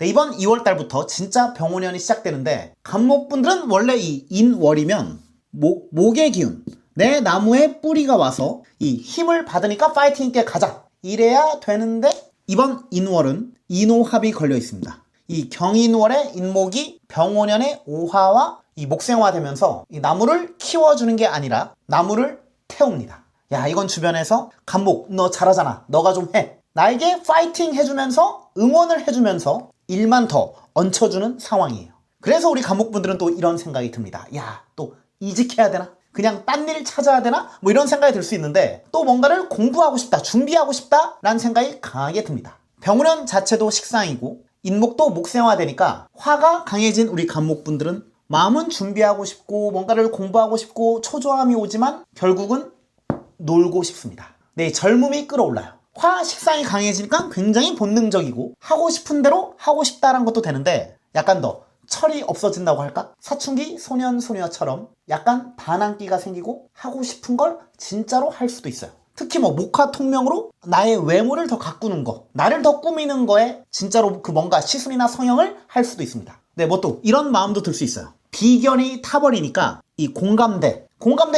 네, 이번 2월달부터 진짜 병원연이 시작되는데 간목분들은 원래 이 인월이면 목의 기운, 내 나무에 뿌리가 와서 이 힘을 받으니까 파이팅 있게 가자 이래야 되는데 이번 인월은 인오합이 걸려 있습니다. 이 경인월의 인목이 병원연의 오화와 이 목생화되면서 이 나무를 키워주는 게 아니라 나무를 태웁니다. 야, 이건 주변에서 간목 너 잘하잖아, 너가 좀 해, 나에게 파이팅 해주면서 응원을 해주면서 일만 더 얹혀주는 상황이에요. 그래서 우리 간목분들은 또 이런 생각이 듭니다. 야, 또 이직해야 되나? 그냥 딴 일 찾아야 되나? 뭐 이런 생각이 들 수 있는데 또 뭔가를 공부하고 싶다, 준비하고 싶다 라는 생각이 강하게 듭니다. 병원연 자체도 식상이고 인목도 목생화되니까 화가 강해진 우리 간목분들은 마음은 준비하고 싶고 뭔가를 공부하고 싶고 초조함이 오지만 결국은 놀고 싶습니다. 네, 젊음이 끌어올라요. 화 식상이 강해지니까 굉장히 본능적이고 하고 싶은 대로 하고 싶다라는 것도 되는데 약간 더 철이 없어진다고 할까? 사춘기 소년 소녀처럼 약간 반항기가 생기고 하고 싶은 걸 진짜로 할 수도 있어요. 특히 뭐 목화 통명으로 나의 외모를 더 가꾸는 거, 나를 더 꾸미는 거에 진짜로 그 뭔가 시술이나 성형을 할 수도 있습니다. 네, 뭐 또 이런 마음도 들 수 있어요. 비견이 타버리니까 이 공감대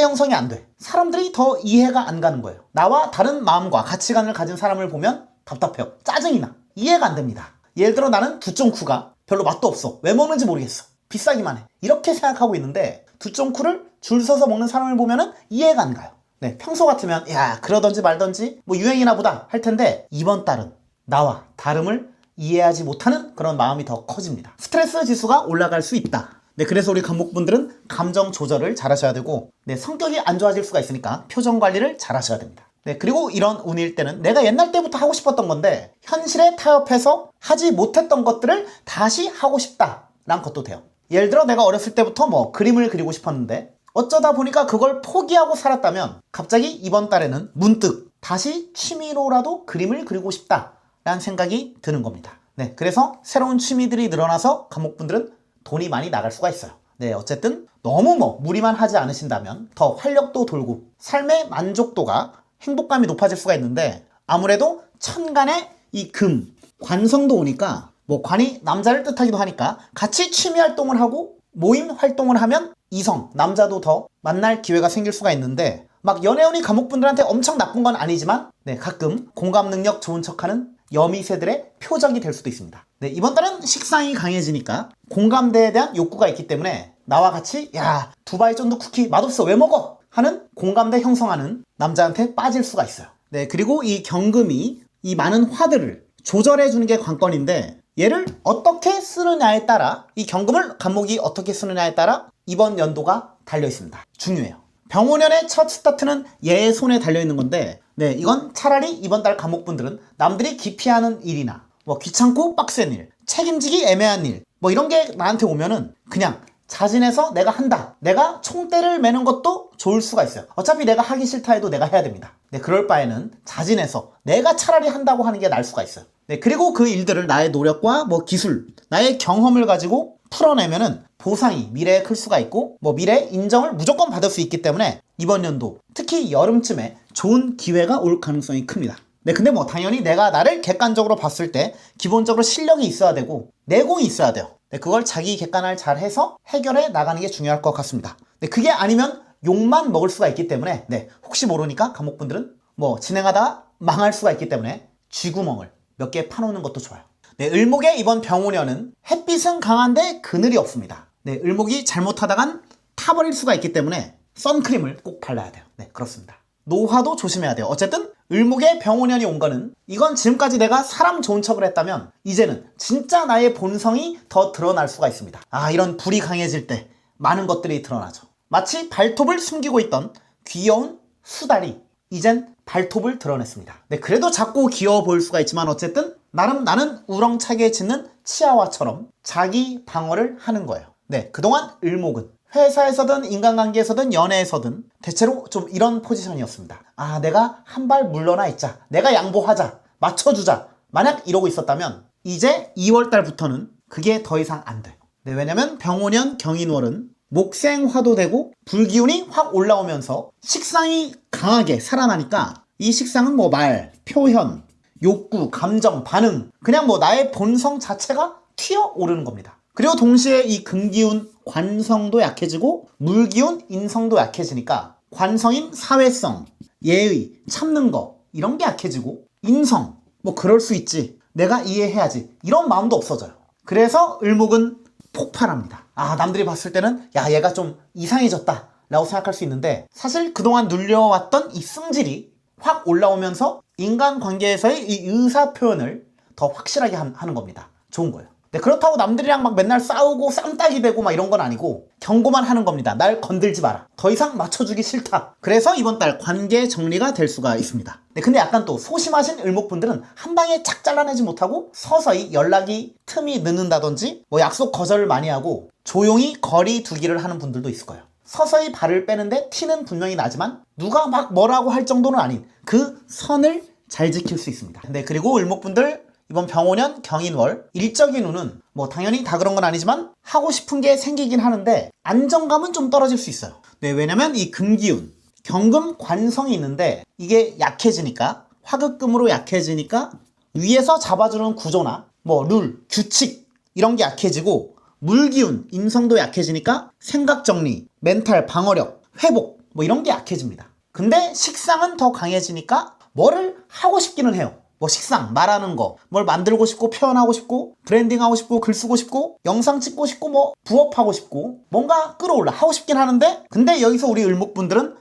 형성이 안 돼. 사람들이 더 이해가 안 가는 거예요. 나와 다른 마음과 가치관을 가진 사람을 보면 답답해요. 짜증이 나. 이해가 안 됩니다. 예를 들어 나는 두쫑쿠가 별로 맛도 없어. 왜 먹는지 모르겠어. 비싸기만 해. 이렇게 생각하고 있는데 두쫑쿠를 줄 서서 먹는 사람을 보면은 이해가 안 가요. 네, 평소 같으면 야, 그러던지 말던지 뭐 유행이나 보다 할 텐데 이번 달은 나와 다름을 이해하지 못하는 그런 마음이 더 커집니다. 스트레스 지수가 올라갈 수 있다. 네, 그래서 우리 간목분들은 감정 조절을 잘 하셔야 되고, 네, 성격이 안 좋아질 수가 있으니까 표정 관리를 잘 하셔야 됩니다. 네, 그리고 이런 운일 때는 내가 옛날 때부터 하고 싶었던 건데 현실에 타협해서 하지 못했던 것들을 다시 하고 싶다라는 것도 돼요. 예를 들어 내가 어렸을 때부터 뭐 그림을 그리고 싶었는데 어쩌다 보니까 그걸 포기하고 살았다면 갑자기 이번 달에는 문득 다시 취미로라도 그림을 그리고 싶다라는 생각이 드는 겁니다. 네, 그래서 새로운 취미들이 늘어나서 간목분들은 돈이 많이 나갈 수가 있어요. 네, 어쨌든 너무 무리만 하지 않으신다면 더 활력도 돌고 삶의 만족도가 행복감이 높아질 수가 있는데 아무래도 천간에 이 금, 관성도 오니까 뭐 관이 남자를 뜻하기도 하니까 같이 취미 활동을 하고 모임 활동을 하면 이성, 남자도 더 만날 기회가 생길 수가 있는데 막 연애운이 간목분들한테 엄청 나쁜 건 아니지만 네, 가끔 공감 능력 좋은 척하는 여미새들의 표적이 될 수도 있습니다. 네, 이번 달은 식상이 강해지니까 공감대에 대한 욕구가 있기 때문에 나와 같이 야, 두바이 쫀득 쿠키 맛없어 왜 먹어? 하는 공감대 형성하는 남자한테 빠질 수가 있어요. 네, 그리고 이 경금이 이 많은 화들을 조절해 주는 게 관건인데 얘를 어떻게 쓰느냐에 따라 이 경금을 간목이 어떻게 쓰느냐에 따라 이번 연도가 달려 있습니다. 중요해요. 병원연의 첫 스타트는 얘의 손에 달려있는 건데 네, 이건 차라리 이번 달 간목분들은 남들이 기피하는 일이나 뭐 귀찮고 빡센 일, 책임지기 애매한 일 뭐 이런 게 나한테 오면은 그냥 자진해서 내가 한다, 내가 총대를 매는 것도 좋을 수가 있어요. 어차피 내가 하기 싫다 해도 내가 해야 됩니다. 네, 그럴 바에는 자진해서 내가 차라리 한다고 하는 게 나을 수가 있어요. 네, 그리고 그 일들을 나의 노력과 뭐 기술, 나의 경험을 가지고 풀어내면은 보상이 미래에 클 수가 있고 뭐 미래에 인정을 무조건 받을 수 있기 때문에 이번 연도 특히 여름쯤에 좋은 기회가 올 가능성이 큽니다. 네, 근데 뭐 당연히 내가 나를 객관적으로 봤을 때 기본적으로 실력이 있어야 되고 내공이 있어야 돼요. 네, 그걸 자기 객관화를 잘 해서 해결해 나가는 게 중요할 것 같습니다. 네, 그게 아니면 욕만 먹을 수가 있기 때문에 네, 혹시 모르니까 간목분들은 뭐 진행하다가 망할 수가 있기 때문에 쥐구멍을 몇 개 파놓는 것도 좋아요. 네, 을목의 이번 병오년은 햇빛은 강한데 그늘이 없습니다. 네, 을목이 잘못하다간 타버릴 수가 있기 때문에 선크림을 꼭 발라야 돼요. 네, 그렇습니다. 노화도 조심해야 돼요. 어쨌든 을목의 병오년이 온 거는 이건 지금까지 내가 사람 좋은 척을 했다면 이제는 진짜 나의 본성이 더 드러날 수가 있습니다. 아, 이런 불이 강해질 때 많은 것들이 드러나죠. 마치 발톱을 숨기고 있던 귀여운 수달이 이젠 발톱을 드러냈습니다. 네, 그래도 작고 귀여워 보일 수가 있지만 어쨌든 나름 나는 우렁차게 짖는 치아와처럼 자기 방어를 하는 거예요. 네, 그동안 을목은 회사에서든 인간관계에서든 연애에서든 대체로 좀 이런 포지션이었습니다. 아, 내가 한 발 물러나 있자, 내가 양보하자, 맞춰주자, 만약 이러고 있었다면 이제 2월달부터는 그게 더 이상 안 돼요. 네, 왜냐면 병오년 경인월은 목생화도 되고 불기운이 확 올라오면서 식상이 강하게 살아나니까 이 식상은 뭐 말, 표현, 욕구, 감정, 반응, 그냥 뭐 나의 본성 자체가 튀어오르는 겁니다. 그리고 동시에 이 금기운 관성도 약해지고 물기운 인성도 약해지니까 관성인 사회성, 예의, 참는 거 이런 게 약해지고 인성, 뭐 그럴 수 있지, 내가 이해해야지 이런 마음도 없어져요. 그래서 을목은 폭발합니다. 남들이 봤을 때는 야, 얘가 좀 이상해졌다 라고 생각할 수 있는데, 사실 그동안 눌려왔던 이 승질이 확 올라오면서 인간관계에서의 이 의사표현을 더 확실하게 하는 겁니다. 좋은 거예요. 네, 그렇다고 남들이랑 막 맨날 싸우고 쌈딱이 되고 막 이런 건 아니고 경고만 하는 겁니다. 날 건들지 마라. 더 이상 맞춰주기 싫다. 그래서 이번 달 관계 정리가 될 수가 있습니다. 네, 근데 약간 또 소심하신 을목분들은 한 방에 착 잘라내지 못하고 서서히 연락이 틈이 늦는다든지 뭐 약속 거절을 많이 하고 조용히 거리 두기를 하는 분들도 있을 거예요. 서서히 발을 빼는데 티는 분명히 나지만 누가 막 뭐라고 할 정도는 아닌 그 선을 잘 지킬 수 있습니다. 네, 그리고 을목분들 이번 병오년 경인월 일적인 운은 뭐 당연히 다 그런 건 아니지만 하고 싶은 게 생기긴 하는데 안정감은 좀 떨어질 수 있어요. 네, 왜냐면 이 금기운, 경금 관성이 있는데 이게 약해지니까, 화극금으로 약해지니까 위에서 잡아주는 구조나 뭐 룰, 규칙 이런 게 약해지고, 물기운, 인성도 약해지니까 생각 정리, 멘탈 방어력, 회복 뭐 이런 게 약해집니다. 근데 식상은 더 강해지니까 뭐를 하고 싶기는 해요. 뭐 식상, 말하는 거, 뭘 만들고 싶고 표현하고 싶고 브랜딩하고 싶고 글 쓰고 싶고 영상 찍고 싶고 뭐 부업하고 싶고 뭔가 끌어올라 하고 싶긴 하는데, 근데 여기서 우리 을목분들은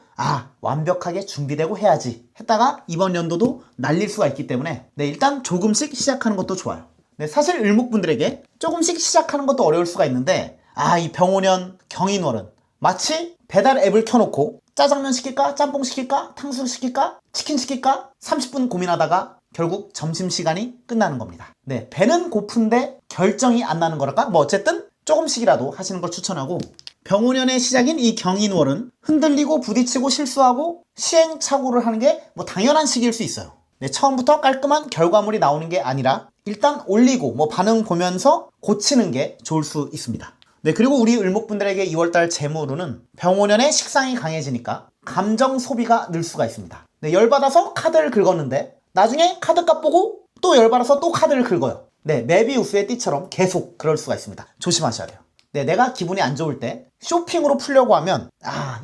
완벽하게 준비되고 해야지 했다가 이번 연도도 날릴 수가 있기 때문에 네, 일단 조금씩 시작하는 것도 좋아요. 네, 사실 을목분들에게 조금씩 시작하는 것도 어려울 수가 있는데 이 병오년 경인월은 마치 배달 앱을 켜놓고 짜장면 시킬까? 짬뽕 시킬까? 탕수육 시킬까? 치킨 시킬까? 30분 고민하다가 결국 점심시간이 끝나는 겁니다. 네, 배는 고픈데 결정이 안 나는 거랄까? 뭐 어쨌든 조금씩이라도 하시는 걸 추천하고, 병오년의 시작인 이 경인월은 흔들리고 부딪히고 실수하고 시행착오를 하는 게 뭐 당연한 시기일 수 있어요. 네, 처음부터 깔끔한 결과물이 나오는 게 아니라 일단 올리고 뭐 반응 보면서 고치는 게 좋을 수 있습니다. 네, 그리고 우리 을목분들에게 2월달 재물운은 병오년의 식상이 강해지니까 감정 소비가 늘 수가 있습니다. 네, 열받아서 카드를 긁었는데 나중에 카드값 보고 또 열받아서 또 카드를 긁어요. 네, 메비우스의 띠처럼 계속 그럴 수가 있습니다. 조심하셔야 돼요. 네, 내가 기분이 안 좋을 때 쇼핑으로 풀려고 하면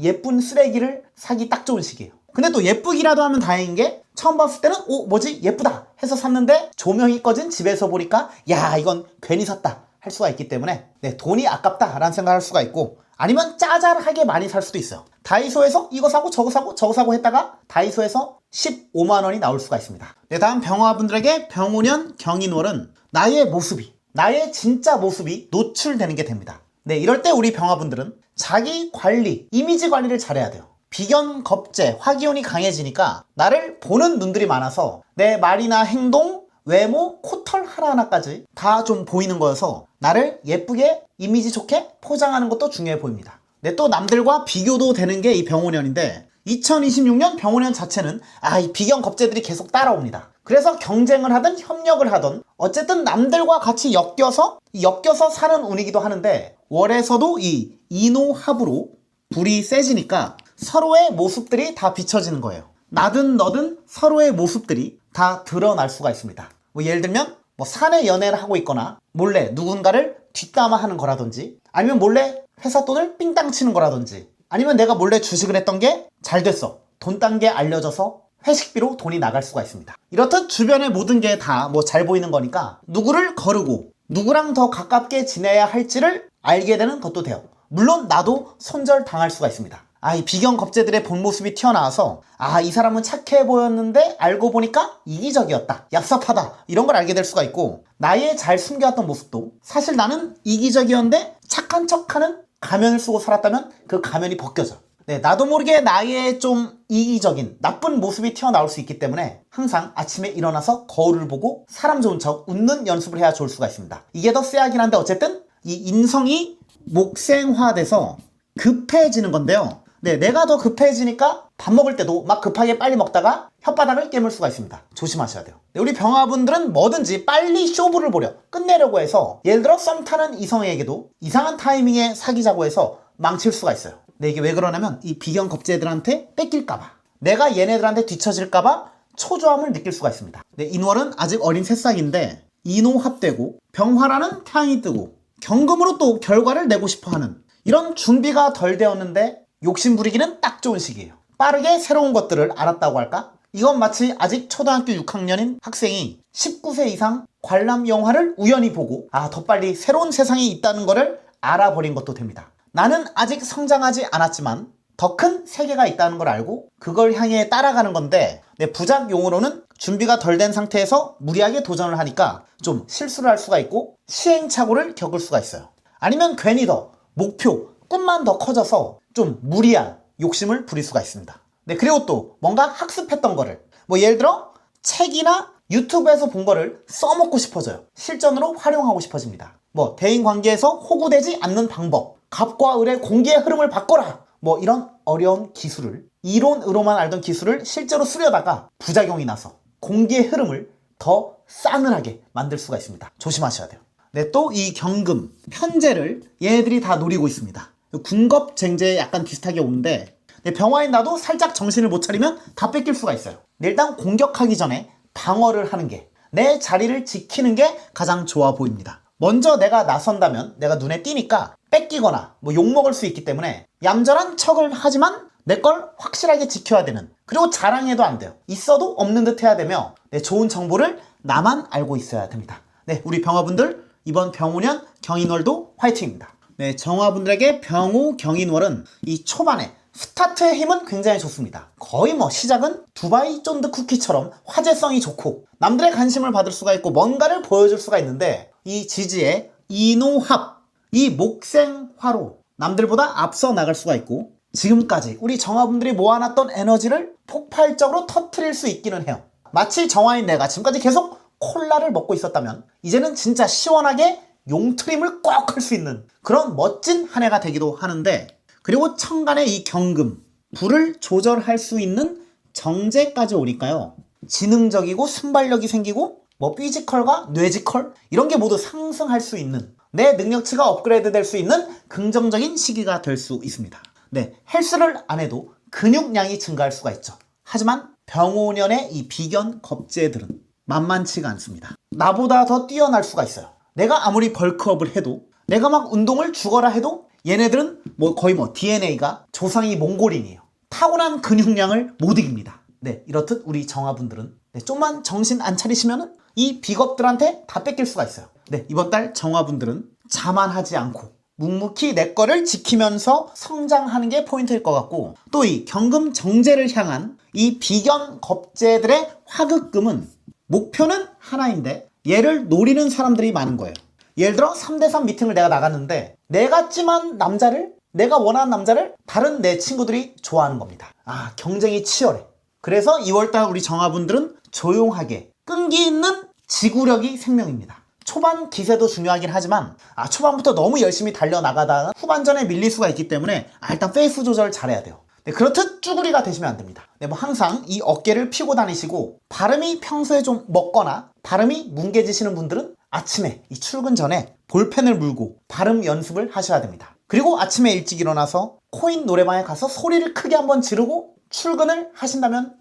예쁜 쓰레기를 사기 딱 좋은 시기예요. 근데 또 예쁘기라도 하면 다행인 게, 처음 봤을 때는 뭐지 예쁘다 해서 샀는데 조명이 꺼진 집에서 보니까 야, 이건 괜히 샀다 할 수가 있기 때문에 네, 돈이 아깝다 라는 생각을 할 수가 있고, 아니면 짜잘하게 많이 살 수도 있어요. 다이소에서 이거 사고 저거 사고 저거 사고 했다가 다이소에서 15만 원이 나올 수가 있습니다. 네, 다음 병화분들에게 병오년 경인월은 나의 모습이, 나의 진짜 모습이 노출되는 게 됩니다. 네, 이럴 때 우리 병화분들은 자기 관리, 이미지 관리를 잘해야 돼요. 비견, 겁재, 화기운이 강해지니까 나를 보는 눈들이 많아서 내 말이나 행동, 외모, 코털 하나하나까지 다 좀 보이는 거여서 나를 예쁘게 이미지 좋게 포장하는 것도 중요해 보입니다. 네, 또 남들과 비교도 되는 게 이 병오년인데 2026년 병오년 자체는 이 비견 겁재들이 계속 따라옵니다. 그래서 경쟁을 하든 협력을 하든 어쨌든 남들과 같이 엮여서 사는 운이기도 하는데, 월에서도 이 인호합으로 불이 세지니까 서로의 모습들이 다 비춰지는 거예요. 나든 너든 서로의 모습들이 다 드러날 수가 있습니다. 뭐 예를 들면 사내 연애를 하고 있거나 몰래 누군가를 뒷담화하는 거라든지, 아니면 몰래 회사 돈을 삥땅 치는 거라든지, 아니면 내가 몰래 주식을 했던 게 잘 됐어, 돈 딴 게 알려져서 회식비로 돈이 나갈 수가 있습니다. 이렇듯 주변의 모든 게 다 잘 보이는 거니까 누구를 거르고 누구랑 더 가깝게 지내야 할지를 알게 되는 것도 돼요. 물론 나도 손절당할 수가 있습니다. 이 비견 겁재들의 본 모습이 튀어나와서 이 사람은 착해 보였는데 알고 보니까 이기적이었다, 얍삽하다 이런 걸 알게 될 수가 있고, 나의 잘 숨겨왔던 모습도 사실 나는 이기적이었는데 착한 척하는 가면을 쓰고 살았다면 그 가면이 벗겨져. 네, 나도 모르게 나의 좀 이기적인 나쁜 모습이 튀어나올 수 있기 때문에 항상 아침에 일어나서 거울을 보고 사람 좋은 척 웃는 연습을 해야 좋을 수가 있습니다. 이게 더 쎄하긴 한데 어쨌든 이 인성이 목생화돼서 급해지는 건데요. 네, 내가 더 급해지니까 밥 먹을 때도 막 급하게 빨리 먹다가 혓바닥을 깨물 수가 있습니다. 조심하셔야 돼요. 네, 우리 병화분들은 뭐든지 빨리 쇼부를 보려 끝내려고 해서, 예를 들어 썸 타는 이성에게도 이상한 타이밍에 사귀자고 해서 망칠 수가 있어요. 네, 이게 왜 그러냐면 이 비견 겁재들한테 뺏길까봐, 내가 얘네들한테 뒤처질까봐 초조함을 느낄 수가 있습니다. 네, 인월은 아직 어린 새싹인데 인호합되고 병화라는 태양이 뜨고 경금으로 또 결과를 내고 싶어하는 이런 준비가 덜 되었는데 욕심 부리기는 딱 좋은 시기예요. 빠르게 새로운 것들을 알았다고 할까? 이건 마치 아직 초등학교 6학년인 학생이 19세 이상 관람 영화를 우연히 보고 더 빨리 새로운 세상이 있다는 것을 알아버린 것도 됩니다. 나는 아직 성장하지 않았지만 더 큰 세계가 있다는 걸 알고 그걸 향해 따라가는 건데 내 부작용으로는 준비가 덜 된 상태에서 무리하게 도전을 하니까 좀 실수를 할 수가 있고 시행착오를 겪을 수가 있어요. 아니면 괜히 더 목표, 꿈만 더 커져서 좀 무리한 욕심을 부릴 수가 있습니다. 네, 그리고 또 뭔가 학습했던 거를 예를 들어 책이나 유튜브에서 본 거를 써먹고 싶어져요. 실전으로 활용하고 싶어집니다. 대인관계에서 호구되지 않는 방법, 갑과 을의 공기의 흐름을 바꿔라, 이런 어려운 기술을, 이론으로만 알던 기술을 실제로 쓰려다가 부작용이 나서 공기의 흐름을 더 싸늘하게 만들 수가 있습니다. 조심하셔야 돼요. 네, 또 이 경금, 편제를 얘네들이 다 노리고 있습니다. 군겁쟁제에 약간 비슷하게 오는데 병화인 나도 살짝 정신을 못 차리면 다 뺏길 수가 있어요. 일단 공격하기 전에 방어를 하는 게, 내 자리를 지키는 게 가장 좋아 보입니다. 먼저 내가 나선다면 내가 눈에 띄니까 뺏기거나 욕먹을 수 있기 때문에 얌전한 척을 하지만 내 걸 확실하게 지켜야 되는, 그리고 자랑해도 안 돼요. 있어도 없는 듯 해야 되며 내 좋은 정보를 나만 알고 있어야 됩니다. 네, 우리 병화분들 이번 병오년 경인월도 화이팅입니다. 네, 정화분들에게 병오 경인월은 이 초반에 스타트의 힘은 굉장히 좋습니다. 거의 시작은 두바이 쫀드 쿠키처럼 화제성이 좋고 남들의 관심을 받을 수가 있고 뭔가를 보여줄 수가 있는데 이 지지의 인호합, 이 목생화로 남들보다 앞서 나갈 수가 있고 지금까지 우리 정화분들이 모아놨던 에너지를 폭발적으로 터트릴 수 있기는 해요. 마치 정화인 내가 지금까지 계속 콜라를 먹고 있었다면 이제는 진짜 시원하게 용트림을 꽉 할 수 있는 그런 멋진 한 해가 되기도 하는데, 그리고 천간의 이 경금, 불을 조절할 수 있는 정제까지 오니까요, 지능적이고 순발력이 생기고 피지컬과 뇌지컬 이런 게 모두 상승할 수 있는, 내 능력치가 업그레이드 될 수 있는 긍정적인 시기가 될 수 있습니다. 네, 헬스를 안 해도 근육량이 증가할 수가 있죠. 하지만 병오년의 이 비견 겁재들은 만만치가 않습니다. 나보다 더 뛰어날 수가 있어요. 내가 아무리 벌크업을 해도, 내가 막 운동을 죽어라 해도 얘네들은 거의 DNA가 조상이 몽골인이에요. 타고난 근육량을 못 이깁니다. 네, 이렇듯 우리 정화분들은 좀만 정신 안 차리시면은 이 비겁들한테 다 뺏길 수가 있어요. 네, 이번 달 정화분들은 자만하지 않고 묵묵히 내 거를 지키면서 성장하는 게 포인트일 것 같고, 또 이 경금 정제를 향한 이 비견 겁재들의 화극금은 목표는 하나인데 얘를 노리는 사람들이 많은 거예요. 예를 들어 3대3 미팅을 내가 나갔는데 내가 찜한 남자를, 내가 원하는 남자를 다른 내 친구들이 좋아하는 겁니다. 경쟁이 치열해. 그래서 2월달 우리 정화분들은 조용하게 끈기 있는 지구력이 생명입니다. 초반 기세도 중요하긴 하지만 초반부터 너무 열심히 달려나가다가 후반전에 밀릴 수가 있기 때문에 일단 페이스 조절을 잘해야 돼요. 네, 그렇듯 쭈구리가 되시면 안 됩니다. 네, 항상 이 어깨를 펴고 다니시고 발음이 평소에 좀 먹거나 발음이 뭉개지시는 분들은 아침에 이 출근 전에 볼펜을 물고 발음 연습을 하셔야 됩니다. 그리고 아침에 일찍 일어나서 코인 노래방에 가서 소리를 크게 한번 지르고 출근을 하신다면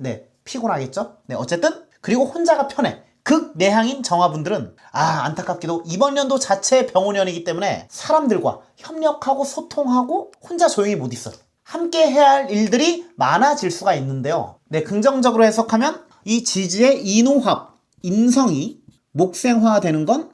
피곤하겠죠? 네, 어쨌든 그리고 혼자가 편해. 극내향인 정화분들은 안타깝게도 이번 연도 자체 병오년이기 때문에 사람들과 협력하고 소통하고 혼자 조용히 못 있어요. 함께 해야 할 일들이 많아질 수가 있는데요. 네, 긍정적으로 해석하면 이 지지의 인호합, 인성이 목생화되는 건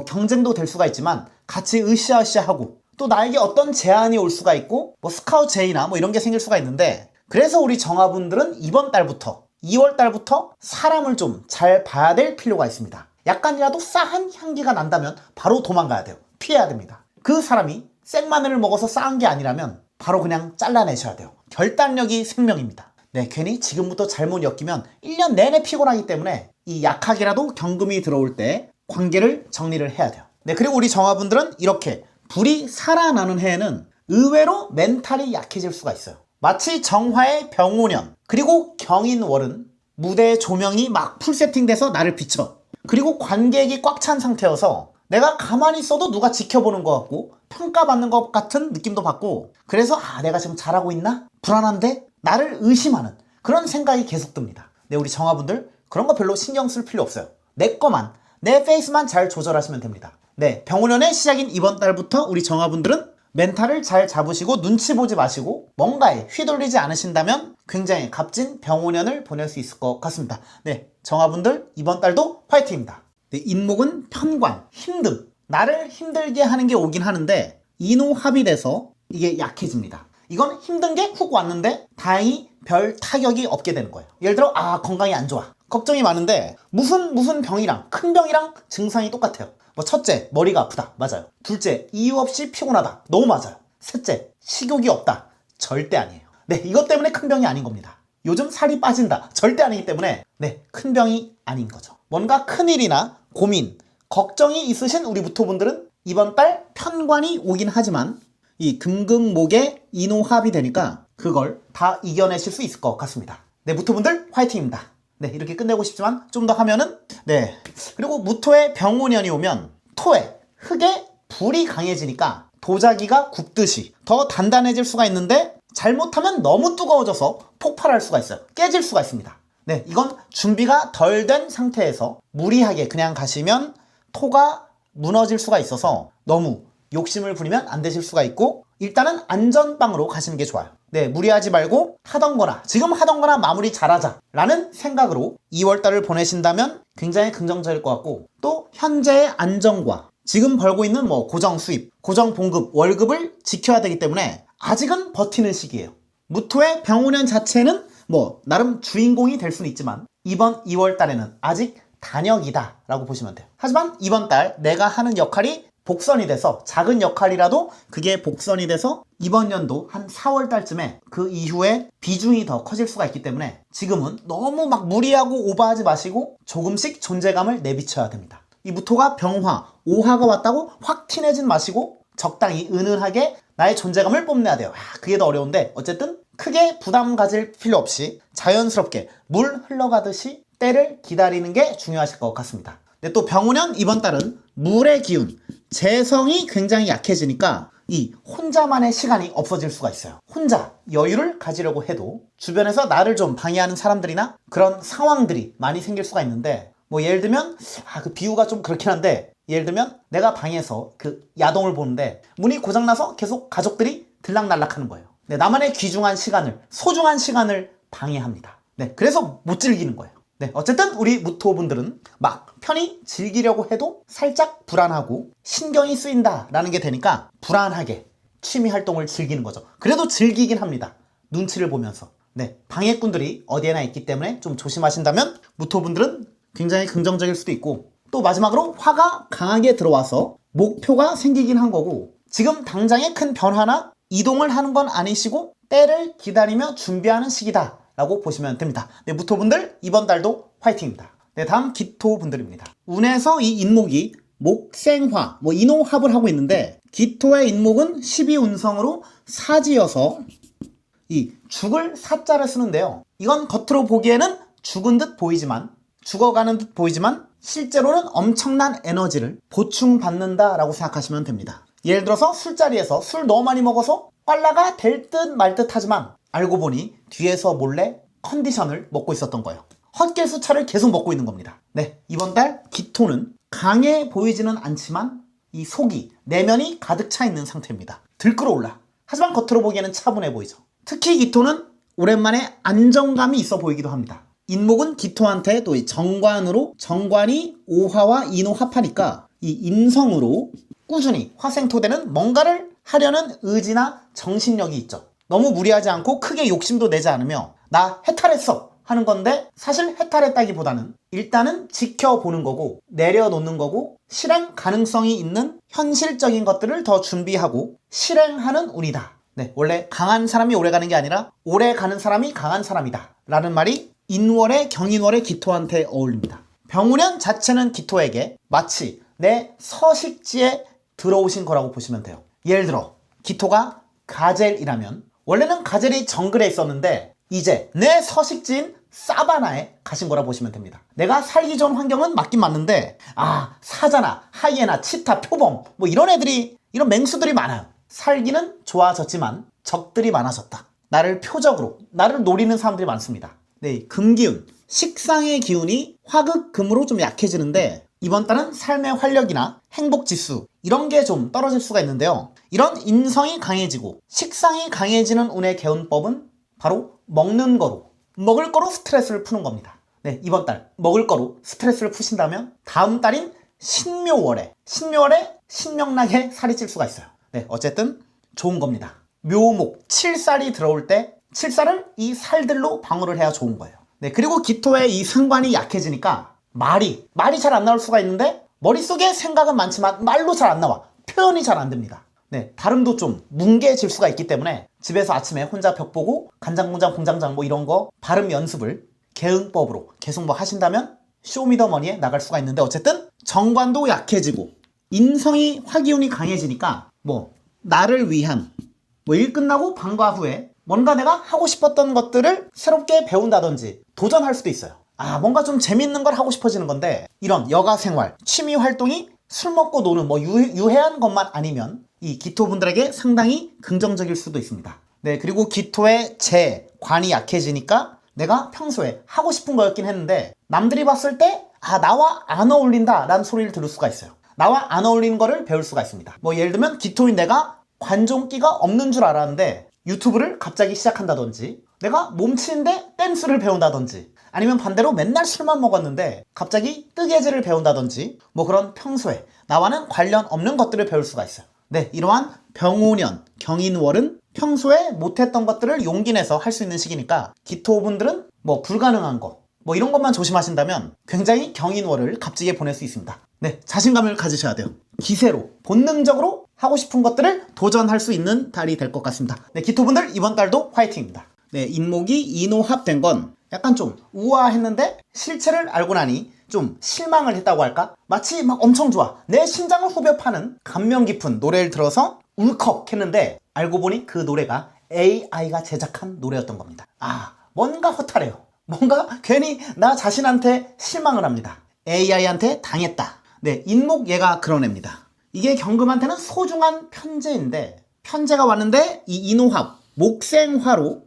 경쟁도 될 수가 있지만 같이 으쌰으쌰하고 또 나에게 어떤 제안이 올 수가 있고 스카우트 제의나 이런 게 생길 수가 있는데, 그래서 우리 정화분들은 이번 달부터 2월 달부터 사람을 좀 잘 봐야 될 필요가 있습니다. 약간이라도 싸한 향기가 난다면 바로 도망가야 돼요. 피해야 됩니다. 그 사람이 생마늘을 먹어서 싸한 게 아니라면 바로 그냥 잘라내셔야 돼요. 결단력이 생명입니다. 네, 괜히 지금부터 잘못 엮이면 1년 내내 피곤하기 때문에 이 약하게라도 경금이 들어올 때 관계를 정리를 해야 돼요. 네, 그리고 우리 정화분들은 이렇게 불이 살아나는 해에는 의외로 멘탈이 약해질 수가 있어요. 마치 정화의 병오년, 그리고 경인월은 무대의 조명이 막 풀세팅돼서 나를 비춰. 그리고 관객이 꽉 찬 상태여서 내가 가만히 있어도 누가 지켜보는 것 같고 평가받는 것 같은 느낌도 받고, 그래서 내가 지금 잘하고 있나? 불안한데? 나를 의심하는 그런 생각이 계속 듭니다. 네, 우리 정화분들 그런 거 별로 신경 쓸 필요 없어요. 내 거만 내 페이스만 잘 조절하시면 됩니다. 네, 병원연의 시작인 이번 달부터 우리 정화분들은 멘탈을 잘 잡으시고 눈치 보지 마시고 뭔가에 휘둘리지 않으신다면 굉장히 값진 병원연을 보낼 수 있을 것 같습니다. 네, 정화분들 이번 달도 화이팅입니다. 네, 인목은 편관, 힘듦, 나를 힘들게 하는 게 오긴 하는데 인호합이 돼서 이게 약해집니다. 이건 힘든 게 훅 왔는데 다행히 별 타격이 없게 되는 거예요. 예를 들어 건강이 안 좋아, 걱정이 많은데 무슨 병이랑 큰 병이랑 증상이 똑같아요. 뭐 첫째, 머리가 아프다. 맞아요. 둘째, 이유 없이 피곤하다. 너무 맞아요. 셋째, 식욕이 없다. 절대 아니에요. 네, 이것 때문에 큰 병이 아닌 겁니다. 요즘 살이 빠진다. 절대 아니기 때문에 네, 큰 병이 아닌 거죠. 뭔가 큰일이나 고민, 걱정이 있으신 우리 무토분들은 이번 달 편관이 오긴 하지만 이 금금목의 인호합이 되니까 그걸 다 이겨내실 수 있을 것 같습니다. 네, 무토분들 화이팅입니다. 네, 이렇게 끝내고 싶지만 좀 더 하면은 네, 그리고 무토에 병운연이 오면 토에 흙에 불이 강해지니까 도자기가 굽듯이 더 단단해질 수가 있는데 잘못하면 너무 뜨거워져서 폭발할 수가 있어요. 깨질 수가 있습니다. 네, 이건 준비가 덜 된 상태에서 무리하게 그냥 가시면 토가 무너질 수가 있어서 너무 욕심을 부리면 안 되실 수가 있고 일단은 안전빵으로 가시는 게 좋아요. 네, 무리하지 말고 지금 하던 거나 마무리 잘하자 라는 생각으로 2월달을 보내신다면 굉장히 긍정적일 것 같고 또 현재의 안정과 지금 벌고 있는 뭐 고정 수입, 고정 봉급, 월급을 지켜야 되기 때문에 아직은 버티는 시기예요. 무토의 병운연 자체는 뭐 나름 주인공이 될 수는 있지만 이번 2월달에는 아직 단역이다 라고 보시면 돼요. 하지만 이번 달 내가 하는 역할이 복선이 돼서 작은 역할이라도 그게 복선이 돼서 이번 연도 한 4월달쯤에 그 이후에 비중이 더 커질 수가 있기 때문에 지금은 너무 막 무리하고 오버하지 마시고 조금씩 존재감을 내비쳐야 됩니다. 이 무토가 병화, 오화가 왔다고 확 티내진 마시고 적당히 은은하게 나의 존재감을 뽐내야 돼요. 그게 더 어려운데 어쨌든 크게 부담 가질 필요 없이 자연스럽게 물 흘러가듯이 때를 기다리는 게 중요하실 것 같습니다. 근데 또 병운연 이번 달은 물의 기운, 재성이 굉장히 약해지니까 이 혼자만의 시간이 없어질 수가 있어요. 혼자 여유를 가지려고 해도 주변에서 나를 좀 방해하는 사람들이나 그런 상황들이 많이 생길 수가 있는데 뭐 예를 들면 그 비유가 좀 그렇긴 한데 예를 들면 내가 방에서 그 야동을 보는데 문이 고장나서 계속 가족들이 들락날락하는 거예요. 네, 나만의 귀중한 시간을, 소중한 시간을 방해합니다. 네, 그래서 못 즐기는 거예요. 네, 어쨌든 우리 무토분들은 막 편히 즐기려고 해도 살짝 불안하고 신경이 쓰인다라는 게 되니까 불안하게 취미 활동을 즐기는 거죠. 그래도 즐기긴 합니다. 눈치를 보면서. 네, 방해꾼들이 어디에나 있기 때문에 좀 조심하신다면 무토분들은 굉장히 긍정적일 수도 있고 또 마지막으로 화가 강하게 들어와서 목표가 생기긴 한 거고 지금 당장의 큰 변화나 이동을 하는 건 아니시고 때를 기다리며 준비하는 시기다 라고 보시면 됩니다. 네, 무토분들 이번 달도 화이팅입니다. 네, 다음 기토분들입니다. 운에서 이 인목이 목생화, 인호합을 하고 있는데 기토의 인목은 12운성으로 사지여서 이 죽을 사자를 쓰는데요. 이건 겉으로 보기에는 죽은 듯 보이지만 죽어가는 듯 보이지만 실제로는 엄청난 에너지를 보충받는다라고 생각하시면 됩니다. 예를 들어서 술자리에서 술 너무 많이 먹어서 빨라가 될 듯 말 듯 하지만 알고 보니 뒤에서 몰래 컨디션을 먹고 있었던 거예요. 헛개수차를 계속 먹고 있는 겁니다. 네, 이번 달 기토는 강해 보이지는 않지만 이 속이, 내면이 가득 차 있는 상태입니다. 들끓어올라. 하지만 겉으로 보기에는 차분해 보이죠. 특히 기토는 오랜만에 안정감이 있어 보이기도 합니다. 인목은 기토한테 또 이 정관이 오화와 인호합하니까 이 인성으로 꾸준히 화생토되는 뭔가를 하려는 의지나 정신력이 있죠. 너무 무리하지 않고 크게 욕심도 내지 않으며 나 해탈했어 하는 건데 사실 해탈했다기보다는 일단은 지켜보는 거고 내려놓는 거고 실행 가능성이 있는 현실적인 것들을 더 준비하고 실행하는 운이다. 네, 원래 강한 사람이 오래 가는 게 아니라 오래 가는 사람이 강한 사람이다 라는 말이 인월의 경인월의 기토한테 어울립니다. 병운연 자체는 기토에게 마치 내 서식지에 들어오신 거라고 보시면 돼요. 예를 들어 기토가 가젤이라면 원래는 가젤이 정글에 있었는데 이제 내 서식지인 사바나에 가신 거라 보시면 됩니다. 내가 살기 좋은 환경은 맞긴 맞는데 사자나 하이에나, 치타, 표범 이런 맹수들이 많아요. 살기는 좋아졌지만 적들이 많아졌다. 나를 표적으로, 나를 노리는 사람들이 많습니다. 네, 금기운, 식상의 기운이 화극금으로 좀 약해지는데 이번 달은 삶의 활력이나 행복지수 이런 게 좀 떨어질 수가 있는데요. 이런 인성이 강해지고 식상이 강해지는 운의 개운법은 바로 먹는 거로, 먹을 거로 스트레스를 푸는 겁니다. 네, 이번 달 먹을 거로 스트레스를 푸신다면 다음 달인 신묘월에 신명나게 살이 찔 수가 있어요. 네, 어쨌든 좋은 겁니다. 묘목, 칠살이 들어올 때 칠살을 이 살들로 방어를 해야 좋은 거예요. 네, 그리고 기토의 이 상관이 약해지니까 말이 잘 안 나올 수가 있는데 머릿속에 생각은 많지만 말로 잘 안 나와. 표현이 잘 안 됩니다. 네, 발음도 좀 뭉개질 수가 있기 때문에 집에서 아침에 혼자 벽 보고 간장공장 공장장 뭐 이런 거 발음 연습을 개응법으로 계속 뭐 하신다면 쇼미더머니에 나갈 수가 있는데, 어쨌든 정관도 약해지고 인성이 화기운이 강해지니까 뭐 나를 위한 뭐 일 끝나고 방과 후에 뭔가 내가 하고 싶었던 것들을 새롭게 배운다든지 도전할 수도 있어요. 뭔가 좀 재밌는 걸 하고 싶어지는 건데, 이런 여가 생활, 취미 활동이 술 먹고 노는 뭐 유해한 것만 아니면 이 기토분들에게 상당히 긍정적일 수도 있습니다. 네, 그리고 기토의 관이 약해지니까 내가 평소에 하고 싶은 거였긴 했는데 남들이 봤을 때 나와 안 어울린다 라는 소리를 들을 수가 있어요. 나와 안 어울리는 거를 배울 수가 있습니다. 뭐 예를 들면 기토인 내가 관종기가 없는 줄 알았는데 유튜브를 갑자기 시작한다든지, 내가 몸치는데 댄스를 배운다든지, 아니면 반대로 맨날 술만 먹었는데 갑자기 뜨개질을 배운다든지, 뭐 그런 평소에 나와는 관련 없는 것들을 배울 수가 있어요. 네, 이러한 병오년, 경인월은 평소에 못했던 것들을 용기 내서 할 수 있는 시기니까 기토분들은 뭐 불가능한 거, 뭐 이런 것만 조심하신다면 굉장히 경인월을 값지게 보낼 수 있습니다. 네, 자신감을 가지셔야 돼요. 기세로, 본능적으로 하고 싶은 것들을 도전할 수 있는 달이 될 것 같습니다. 네, 기토분들 이번 달도 화이팅입니다. 네, 인목이 인호합된 건 약간 좀 우아했는데 실체를 알고 나니 좀 실망을 했다고 할까? 마치 막 엄청 좋아, 내 심장을 후벼 파는 감명 깊은 노래를 들어서 울컥 했는데 알고 보니 그 노래가 AI가 제작한 노래였던 겁니다. 뭔가 허탈해요. 뭔가 괜히 나 자신한테 실망을 합니다. AI한테 당했다. 네, 인목 얘가 그런 애입니다. 이게 경금한테는 소중한 편제인데, 편제가 왔는데 이 인호합, 목생화로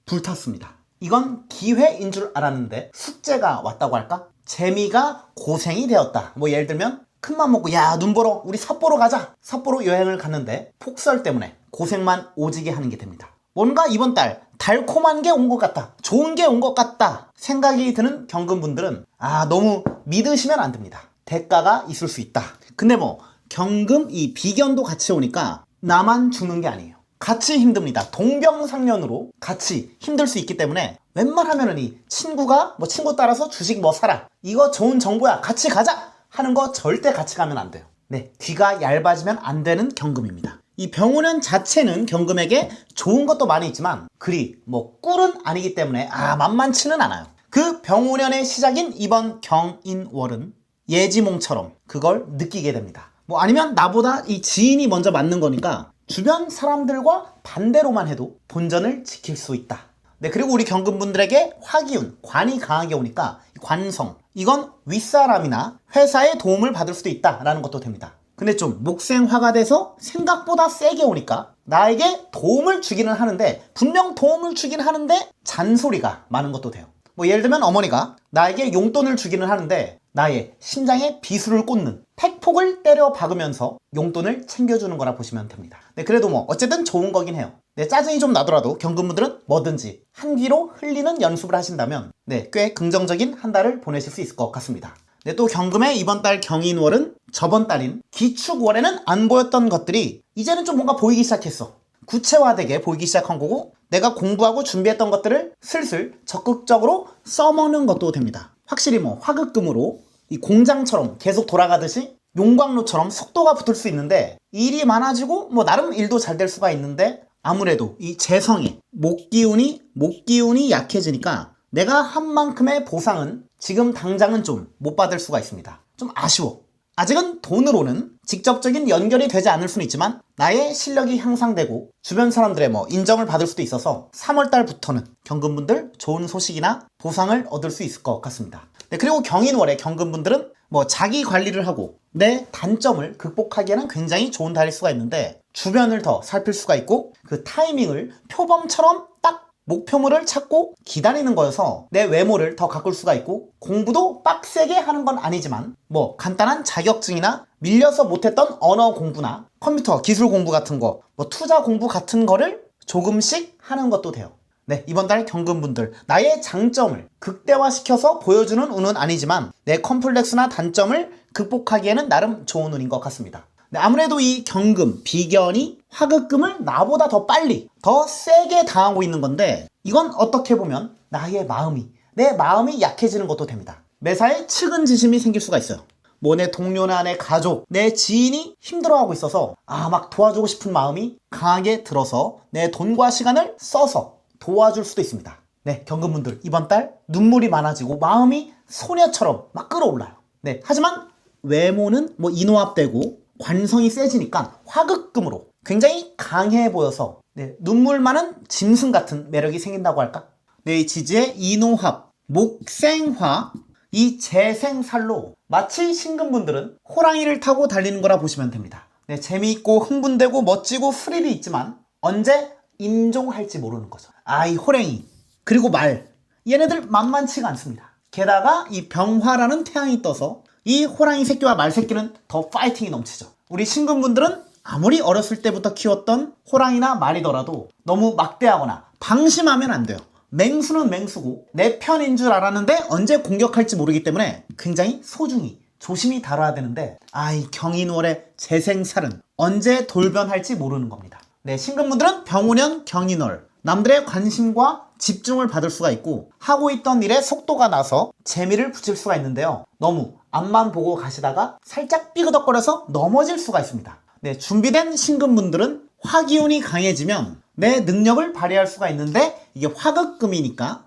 불탔습니다. 이건 기회인 줄 알았는데 숙제가 왔다고 할까? 재미가 고생이 되었다. 뭐 예를 들면 큰맘 먹고 야 눈 보러 우리 삿포로 가자. 삿포로 여행을 갔는데 폭설 때문에 고생만 오지게 하는 게 됩니다. 뭔가 이번 달 달콤한 게 온 것 같다, 좋은 게 온 것 같다 생각이 드는 경금분들은 너무 믿으시면 안 됩니다. 대가가 있을 수 있다. 근데 뭐 경금 이 비견도 같이 오니까 나만 죽는 게 아니에요. 같이 힘듭니다. 동병상련으로 같이 힘들 수 있기 때문에 웬만하면은 이 친구가 뭐 친구 따라서 주식 뭐 사라, 이거 좋은 정보야, 같이 가자 하는 거 절대 같이 가면 안 돼요. 네, 귀가 얇아지면 안 되는 경금입니다. 이 병오년 자체는 경금에게 좋은 것도 많이 있지만 그리 뭐 꿀은 아니기 때문에 만만치는 않아요. 그 병오년의 시작인 이번 경인월은 예지몽처럼 그걸 느끼게 됩니다. 뭐 아니면 나보다 이 지인이 먼저 맞는 거니까 주변 사람들과 반대로만 해도 본전을 지킬 수 있다. 네, 그리고 우리 경금분들에게 화기운, 관이 강하게 오니까 관성, 이건 윗사람이나 회사의 도움을 받을 수도 있다라는 것도 됩니다. 근데 좀 목생화가 돼서 생각보다 세게 오니까 나에게 도움을 주기는 하는데, 분명 도움을 주긴 하는데 잔소리가 많은 것도 돼요. 뭐 예를 들면 어머니가 나에게 용돈을 주기는 하는데 나의 심장에 비수를 꽂는 팩폭을 때려 박으면서 용돈을 챙겨주는 거라 보시면 됩니다. 네, 그래도 뭐 어쨌든 좋은 거긴 해요. 네, 짜증이 좀 나더라도 경금분들은 뭐든지 한 귀로 흘리는 연습을 하신다면 꽤 긍정적인 한 달을 보내실 수 있을 것 같습니다. 네, 또 경금의 이번 달 경인월은 저번 달인 기축월에는 안 보였던 것들이 이제는 좀 뭔가 보이기 시작했어. 구체화되게 보이기 시작한 거고, 내가 공부하고 준비했던 것들을 슬슬 적극적으로 써먹는 것도 됩니다. 확실히 뭐 화급금으로 이 공장처럼 계속 돌아가듯이 용광로처럼 속도가 붙을 수 있는데, 일이 많아지고 뭐 나름 일도 잘 될 수가 있는데 아무래도 이 재성이 목기운이 약해지니까 내가 한 만큼의 보상은 지금 당장은 좀 못 받을 수가 있습니다. 좀 아쉬워. 아직은 돈으로는 직접적인 연결이 되지 않을 수는 있지만 나의 실력이 향상되고 주변 사람들의 뭐 인정을 받을 수도 있어서 3월달부터는 경금분들 좋은 소식이나 보상을 얻을 수 있을 것 같습니다. 네, 그리고 경인월에 경금분들은 뭐 자기 관리를 하고 내 단점을 극복하기에는 굉장히 좋은 달일 수가 있는데, 주변을 더 살필 수가 있고 그 타이밍을 표범처럼 딱 목표물을 찾고 기다리는 거여서 내 외모를 더 가꿀 수가 있고 공부도 빡세게 하는 건 아니지만 뭐 간단한 자격증이나 밀려서 못했던 언어 공부나 컴퓨터 기술 공부 같은 거, 뭐 투자 공부 같은 거를 조금씩 하는 것도 돼요. 네, 이번 달 경금분들 나의 장점을 극대화시켜서 보여주는 운은 아니지만 내 컴플렉스나 단점을 극복하기에는 나름 좋은 운인 것 같습니다. 네, 아무래도 이 경금, 비견이 화급금을 나보다 더 빨리, 더 세게 당하고 있는 건데 이건 어떻게 보면 나의 마음이, 내 마음이 약해지는 것도 됩니다. 매사에 측은지심이 생길 수가 있어요. 뭐 내 동료나 내 가족, 내 지인이 힘들어하고 있어서 막 도와주고 싶은 마음이 강하게 들어서 내 돈과 시간을 써서 도와줄 수도 있습니다. 네, 경금분들 이번 달 눈물이 많아지고 마음이 소녀처럼 막 끌어올라요. 네, 하지만 외모는 뭐 인호합되고 관성이 세지니까 화급금으로 굉장히 강해 보여서 네, 눈물 많은 짐승 같은 매력이 생긴다고 할까? 네, 이 지지의 인호합, 목생화, 이 재생살로 마치 신금분들은 호랑이를 타고 달리는 거라 보시면 됩니다. 네, 재미있고 흥분되고 멋지고 스릴이 있지만 언제 임종할지 모르는 거죠. 이 호랑이 그리고 말, 얘네들 만만치가 않습니다. 게다가 이 병화라는 태양이 떠서 이 호랑이 새끼와 말 새끼는 더 파이팅이 넘치죠. 우리 신금분들은 아무리 어렸을 때부터 키웠던 호랑이나 말이더라도 너무 막대하거나 방심하면 안 돼요. 맹수는 맹수고 내 편인 줄 알았는데 언제 공격할지 모르기 때문에 굉장히 소중히 조심히 다뤄야 되는데 이 경인월의 재생살은 언제 돌변할지 모르는 겁니다. 네, 신금분들은 병오년 경인월 남들의 관심과 집중을 받을 수가 있고 하고 있던 일에 속도가 나서 재미를 붙일 수가 있는데요. 너무 앞만 보고 가시다가 살짝 삐그덕거려서 넘어질 수가 있습니다. 네, 준비된 신금분들은 화기운이 강해지면 내 능력을 발휘할 수가 있는데 이게 화급금이니까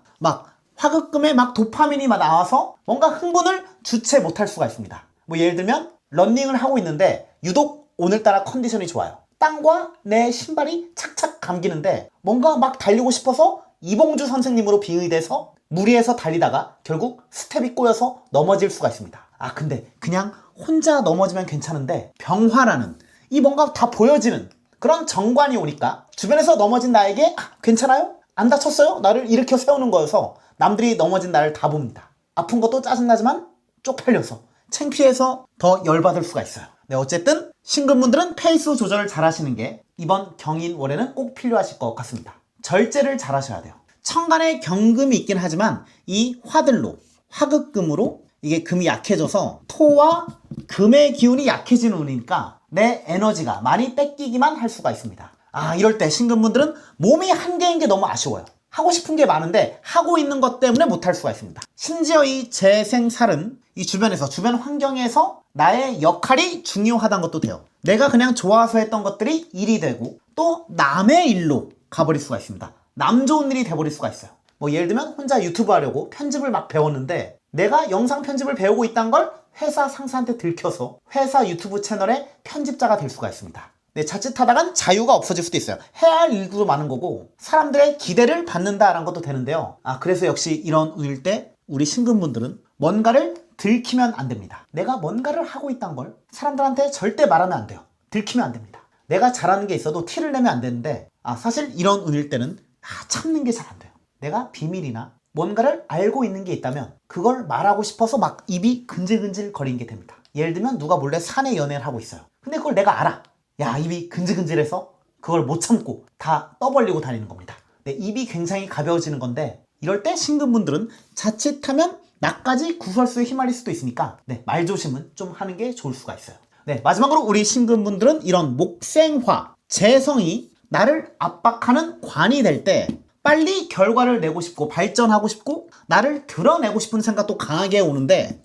화급금에 도파민이 나와서 뭔가 흥분을 주체 못할 수가 있습니다. 뭐 예를 들면 러닝을 하고 있는데 유독 오늘따라 컨디션이 좋아요. 땅과 내 신발이 착착 감기는데 뭔가 막 달리고 싶어서 이봉주 선생님으로 빙의돼서 무리해서 달리다가 결국 스텝이 꼬여서 넘어질 수가 있습니다. 근데 그냥 혼자 넘어지면 괜찮은데 병화라는 이 뭔가 다 보여지는 그런 정관이 오니까 주변에서 넘어진 나에게 괜찮아요? 안 다쳤어요? 나를 일으켜 세우는 거여서 남들이 넘어진 나를 다 봅니다. 아픈 것도 짜증나지만 쪽팔려서 창피해서 더 열받을 수가 있어요. 네, 어쨌든 신금분들은 페이스 조절을 잘 하시는 게 이번 경인월에는 꼭 필요하실 것 같습니다. 절제를 잘 하셔야 돼요. 천간에 경금이 있긴 하지만 이 화들로 화급금으로 이게 금이 약해져서 토와 금의 기운이 약해지는 운이니까 내 에너지가 많이 뺏기기만 할 수가 있습니다. 이럴 때 신금분들은 몸이 한계인 게 너무 아쉬워요. 하고 싶은 게 많은데 하고 있는 것 때문에 못할 수가 있습니다. 심지어 이 재생살은 이 주변 환경에서 나의 역할이 중요하다는 것도 돼요. 내가 그냥 좋아서 했던 것들이 일이 되고 또 남의 일로 가버릴 수가 있습니다. 남 좋은 일이 돼버릴 수가 있어요. 뭐 예를 들면 혼자 유튜브 하려고 편집을 막 배웠는데 내가 영상 편집을 배우고 있다는 걸 회사 상사한테 들켜서 회사 유튜브 채널의 편집자가 될 수가 있습니다. 네, 자칫하다간 자유가 없어질 수도 있어요. 해야 할 일도 많은 거고 사람들의 기대를 받는다라는 것도 되는데요. 그래서 역시 이런 운일 때 우리 신금분들은 뭔가를 들키면 안 됩니다. 내가 뭔가를 하고 있다는 걸 사람들한테 절대 말하면 안 돼요. 들키면 안 됩니다. 내가 잘하는 게 있어도 티를 내면 안 되는데 사실 이런 운일 때는 참는 게 잘 안 돼요. 내가 비밀이나 뭔가를 알고 있는 게 있다면 그걸 말하고 싶어서 막 입이 근질근질 거리는 게 됩니다. 예를 들면 누가 몰래 사내 연애를 하고 있어요. 근데 그걸 내가 알아. 입이 근질근질해서 그걸 못 참고 다 떠벌리고 다니는 겁니다. 네, 입이 굉장히 가벼워지는 건데 이럴 때 신금분들은 자칫하면 나까지 구설수에 휘말릴 수도 있으니까 말조심은 좀 하는 게 좋을 수가 있어요. 네, 마지막으로 우리 신금분들은 이런 목생화, 재성이 나를 압박하는 관이 될 때 빨리 결과를 내고 싶고 발전하고 싶고 나를 드러내고 싶은 생각도 강하게 오는데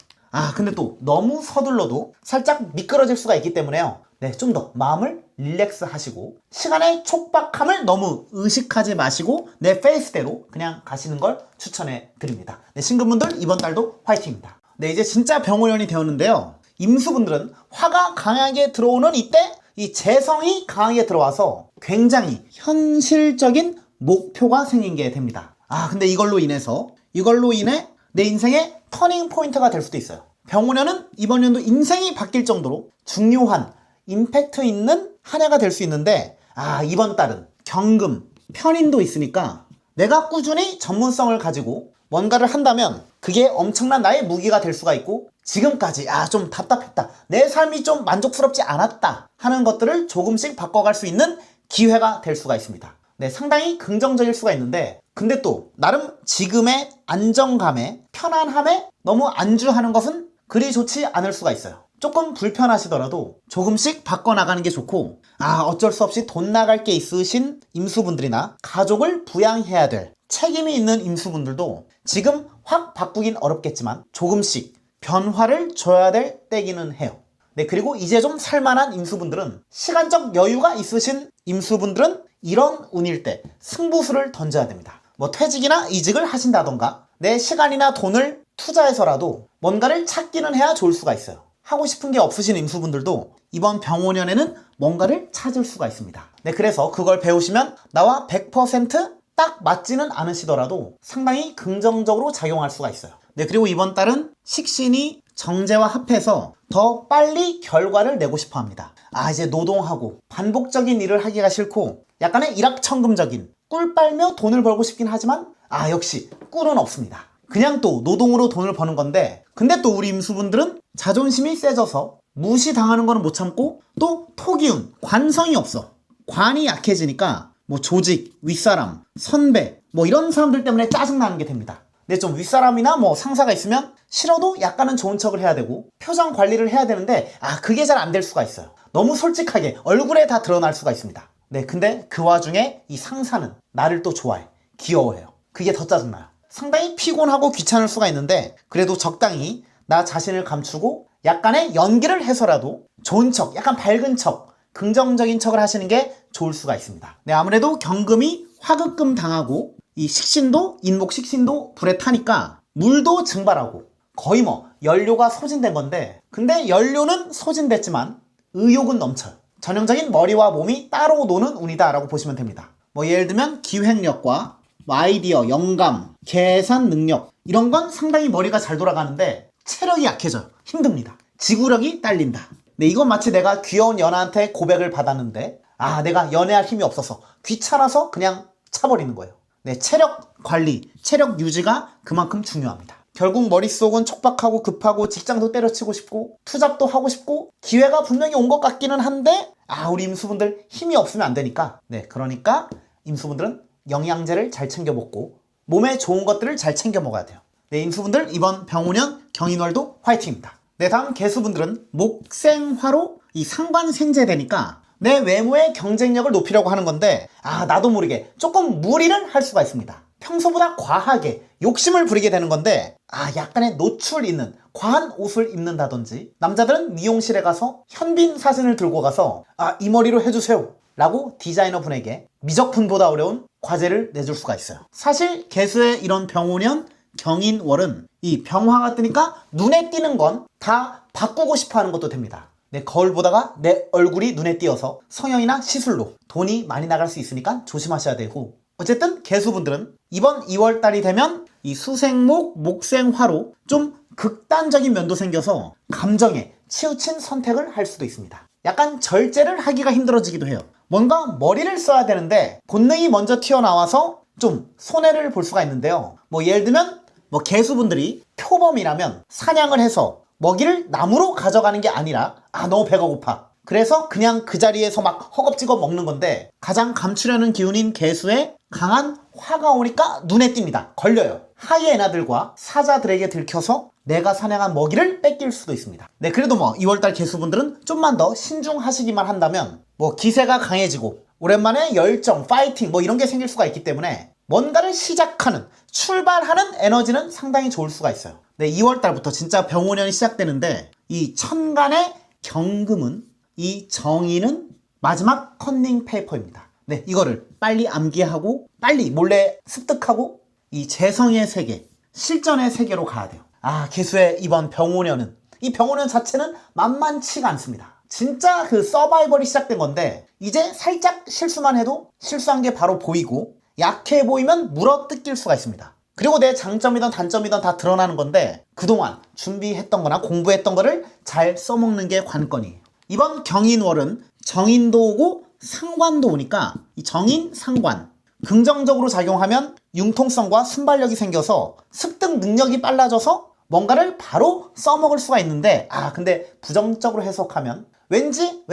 근데 또 너무 서둘러도 살짝 미끄러질 수가 있기 때문에요. 네, 좀 더 마음을 릴렉스 하시고 시간의 촉박함을 너무 의식하지 마시고 내 페이스대로 그냥 가시는 걸 추천해 드립니다. 네, 신금분들 이번 달도 화이팅입니다. 네, 이제 진짜 병오년이 되었는데요. 임수분들은 화가 강하게 들어오는 이때 이 재성이 강하게 들어와서 굉장히 현실적인 목표가 생긴 게 됩니다. 근데 이걸로 인해 내 인생의 터닝 포인트가 될 수도 있어요. 병오년은 이번 연도 인생이 바뀔 정도로 중요한 임팩트 있는 한 해가 될 수 있는데 이번 달은 경금, 편인도 있으니까 내가 꾸준히 전문성을 가지고 뭔가를 한다면 그게 엄청난 나의 무기가 될 수가 있고, 지금까지 좀 답답했다, 내 삶이 좀 만족스럽지 않았다 하는 것들을 조금씩 바꿔갈 수 있는 기회가 될 수가 있습니다. 네, 상당히 긍정적일 수가 있는데, 근데 또 나름 지금의 안정감에 편안함에 너무 안주하는 것은 그리 좋지 않을 수가 있어요. 조금 불편하시더라도 조금씩 바꿔나가는 게 좋고, 어쩔 수 없이 돈 나갈 게 있으신 임수분들이나 가족을 부양해야 될 책임이 있는 임수분들도 지금 확 바꾸긴 어렵겠지만 조금씩 변화를 줘야 될 때기는 해요. 네, 그리고 이제 좀 살만한 임수분들은, 시간적 여유가 있으신 임수분들은 이런 운일 때 승부수를 던져야 됩니다. 뭐 퇴직이나 이직을 하신다던가 내 시간이나 돈을 투자해서라도 뭔가를 찾기는 해야 좋을 수가 있어요. 하고 싶은 게 없으신 임수분들도 이번 병오년에는 뭔가를 찾을 수가 있습니다. 네, 그래서 그걸 배우시면 나와 100%딱 맞지는 않으시더라도 상당히 긍정적으로 작용할 수가 있어요. 네, 그리고 이번 달은 식신이 정제와 합해서 더 빨리 결과를 내고 싶어 합니다. 이제 노동하고 반복적인 일을 하기가 싫고 약간의 일확천금적인 꿀 빨며 돈을 벌고 싶긴 하지만 역시 꿀은 없습니다. 그냥 또 노동으로 돈을 버는 건데, 근데 또 우리 임수분들은 자존심이 세져서 무시당하는 거는 못 참고, 또 토기운, 관성이 없어. 관이 약해지니까 뭐 조직, 윗사람, 선배 뭐 이런 사람들 때문에 짜증나는 게 됩니다. 근데 좀 윗사람이나 뭐 상사가 있으면 싫어도 약간은 좋은 척을 해야 되고 표정 관리를 해야 되는데 그게 잘 안 될 수가 있어요. 너무 솔직하게 얼굴에 다 드러날 수가 있습니다. 네, 근데 그 와중에 이 상사는 나를 또 좋아해, 귀여워해요. 그게 더 짜증나요. 상당히 피곤하고 귀찮을 수가 있는데, 그래도 적당히 나 자신을 감추고 약간의 연기를 해서라도 좋은 척, 약간 밝은 척, 긍정적인 척을 하시는 게 좋을 수가 있습니다. 네, 아무래도 경금이 화급금 당하고 이 식신도, 인목 식신도 불에 타니까 물도 증발하고 거의 뭐 연료가 소진된 건데, 근데 연료는 소진됐지만 의욕은 넘쳐요. 전형적인 머리와 몸이 따로 노는 운이다 라고 보시면 됩니다. 뭐 예를 들면 기획력과 아이디어, 영감, 계산 능력 이런 건 상당히 머리가 잘 돌아가는데 체력이 약해져요. 힘듭니다. 지구력이 딸린다. 네, 이건 마치 내가 귀여운 연하한테 고백을 받았는데 내가 연애할 힘이 없어서 귀찮아서 그냥 차버리는 거예요. 네, 체력 관리, 체력 유지가 그만큼 중요합니다. 결국 머릿속은 촉박하고 급하고 직장도 때려치고 싶고 투잡도 하고 싶고 기회가 분명히 온 것 같기는 한데 우리 임수분들 힘이 없으면 안 되니까, 네, 그러니까 임수분들은 영양제를 잘 챙겨 먹고 몸에 좋은 것들을 잘 챙겨 먹어야 돼요. 네, 임수분들 이번 병오년 경인월도 화이팅입니다. 네, 다음 개수분들은 목생화로 이 상관생재 되니까 내 외모의 경쟁력을 높이려고 하는 건데 나도 모르게 조금 무리를 할 수가 있습니다. 평소보다 과하게 욕심을 부리게 되는 건데 약간의 노출 있는 과한 옷을 입는다든지, 남자들은 미용실에 가서 현빈 사진을 들고 가서 이 머리로 해주세요 라고 디자이너 분에게 미적분보다 어려운 과제를 내줄 수가 있어요. 사실 개수의 이런 병오년 경인월은 이 병화가 뜨니까 눈에 띄는 건 다 바꾸고 싶어 하는 것도 됩니다. 내 거울 보다가 내 얼굴이 눈에 띄어서 성형이나 시술로 돈이 많이 나갈 수 있으니까 조심하셔야 되고, 어쨌든 개수분들은 이번 2월달이 되면 이 수생목, 목생화로 좀 극단적인 면도 생겨서 감정에 치우친 선택을 할 수도 있습니다. 약간 절제를 하기가 힘들어지기도 해요. 뭔가 머리를 써야 되는데 본능이 먼저 튀어나와서 좀 손해를 볼 수가 있는데요. 뭐 예를 들면 개수분들이 표범이라면 사냥을 해서 먹이를 나무로 가져가는 게 아니라 너무 배가 고파, 그래서 그냥 그 자리에서 막 허겁지겁 먹는 건데, 가장 감추려는 기운인 개수에 강한 화가 오니까 눈에 띕니다. 걸려요. 하이에나들과 사자들에게 들켜서 내가 사냥한 먹이를 뺏길 수도 있습니다. 네, 그래도 2월달 개수분들은 좀만 더 신중하시기만 한다면 기세가 강해지고 오랜만에 열정, 파이팅 이런 게 생길 수가 있기 때문에 뭔가를 시작하는, 출발하는 에너지는 상당히 좋을 수가 있어요. 네, 2월달부터 진짜 병오년이 시작되는데, 이 천간의 경금은, 이 정인은 마지막 컨닝 페이퍼입니다. 네, 이거를 빨리 암기하고 빨리 몰래 습득하고 이 재성의 세계, 실전의 세계로 가야 돼요. 개수의 이번 병오년은, 이 병오년 자체는 만만치가 않습니다. 진짜 그 서바이벌이 시작된 건데, 이제 살짝 실수만 해도 실수한 게 바로 보이고 약해 보이면 물어뜯길 수가 있습니다. 그리고 내 장점이든 단점이든 다 드러나는 건데, 그동안 준비했던 거나 공부했던 거를 잘 써먹는 게 관건이에요. 이번 경인월은 정인도 오고 상관도 오니까 이 정인, 상관 긍정적으로 작용하면 융통성과 순발력이 생겨서 습득 능력이 빨라져서 뭔가를 바로 써먹을 수가 있는데, 근데 부정적으로 해석하면 왠지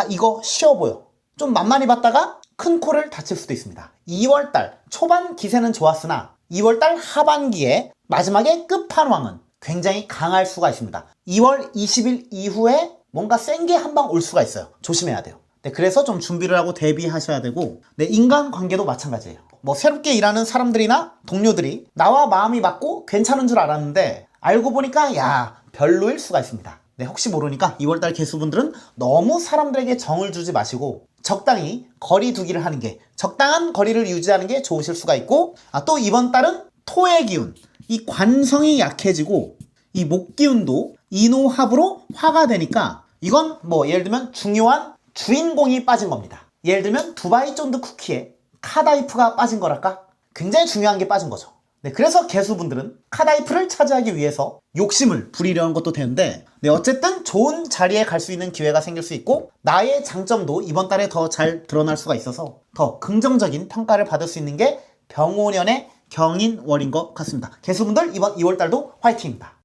이거 쉬워 보여. 좀 만만히 봤다가 큰 코를 다칠 수도 있습니다. 2월달 초반 기세는 좋았으나 2월달 하반기에 마지막에 끝판왕은 굉장히 강할 수가 있습니다. 2월 20일 이후에 뭔가 센 게 한 방 올 수가 있어요. 조심해야 돼요. 네, 그래서 좀 준비를 하고 대비하셔야 되고, 네, 인간관계도 마찬가지예요. 뭐 새롭게 일하는 사람들이나 동료들이 나와 마음이 맞고 괜찮은 줄 알았는데 알고 보니까 별로일 수가 있습니다. 네, 혹시 모르니까 2월달 개수분들은 너무 사람들에게 정을 주지 마시고 적당히 거리 두기를 하는 게, 적당한 거리를 유지하는 게 좋으실 수가 있고, 또 이번 달은 토의 기운, 이 관성이 약해지고 이 목 기운도 인호합으로 화가 되니까 이건 뭐 예를 들면 중요한 주인공이 빠진 겁니다. 예를 들면 두바이 쫀드 쿠키에 카다이프가 빠진 거랄까? 굉장히 중요한 게 빠진 거죠. 네, 그래서 개수분들은 카다이프를 차지하기 위해서 욕심을 부리려는 것도 되는데, 네, 어쨌든 좋은 자리에 갈 수 있는 기회가 생길 수 있고 나의 장점도 이번 달에 더 잘 드러날 수가 있어서 더 긍정적인 평가를 받을 수 있는 게 병오년의 경인월인 것 같습니다. 개수분들 이번 2월달도 화이팅입니다.